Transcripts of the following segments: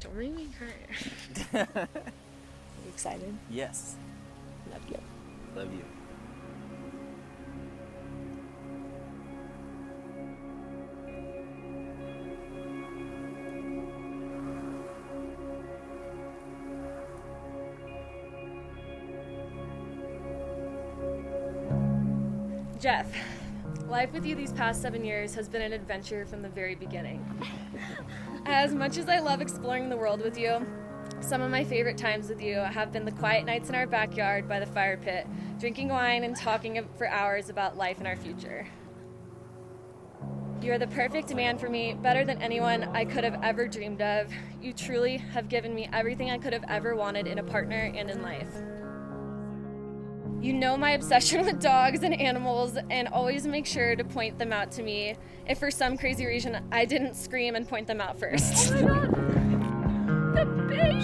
Don't make me cry. Are you excited? Yes. Love you. Love you. Jeff, life with you these past 7 years has been an adventure from the very beginning. As much as I love exploring the world with you, some of my favorite times with you have been the quiet nights in our backyard by the fire pit, drinking wine and talking for hours about life and our future. You are the perfect man for me, better than anyone I could have ever dreamed of. You truly have given me everything I could have ever wanted in a partner and in life. You know my obsession with dogs and animals and always make sure to point them out to me if for some crazy reason I didn't scream and point them out first. Oh my God! The baby!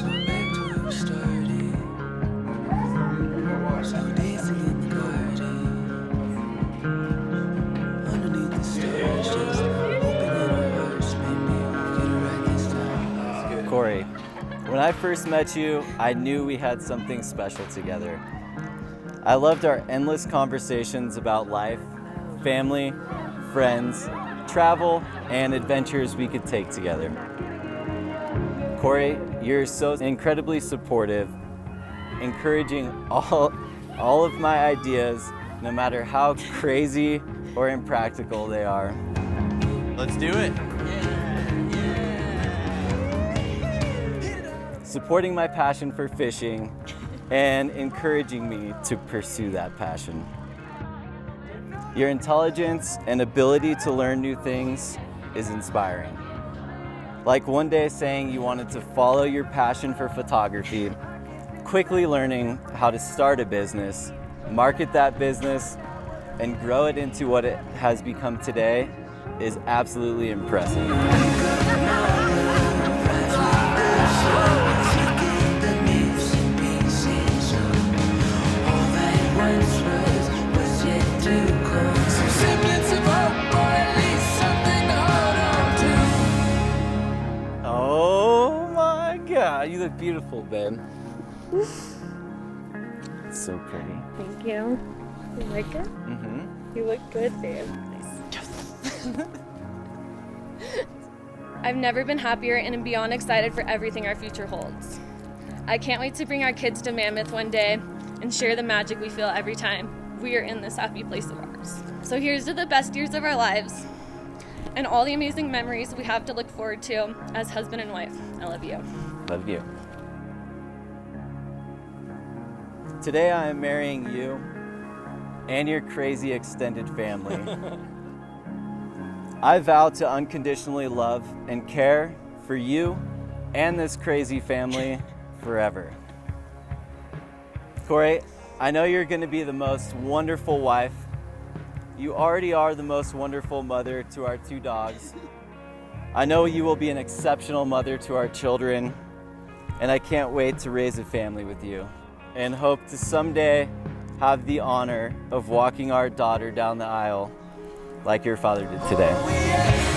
Corey, when I first met you, I knew we had something special together. I loved our endless conversations about life, family, friends, travel, and adventures we could take together. Corey, you're so incredibly supportive, encouraging all of my ideas, no matter how crazy or impractical they are. Let's do it. Supporting my passion for fishing and encouraging me to pursue that passion. Your intelligence and ability to learn new things is inspiring. Like one day saying you wanted to follow your passion for photography, quickly learning how to start a business, market that business, and grow it into what it has become today is absolutely impressive. Oh my God, you look beautiful, babe. It's so pretty. Thank you. You like it? Mm-hmm. You look good, babe. I've never been happier and am beyond excited for everything our future holds. I can't wait to bring our kids to Mammoth one day and share the magic we feel every time we are in this happy place of ours. So here's to the best years of our lives and all the amazing memories we have to look forward to as husband and wife. I love you. Love you. Today I am marrying you and your crazy extended family. I vow to unconditionally love and care for you and this crazy family forever. Corey, I know you're going to be the most wonderful wife. You already are the most wonderful mother to our 2 dogs. I know you will be an exceptional mother to our children, and I can't wait to raise a family with you and hope to someday have the honor of walking our daughter down the aisle like your father did today.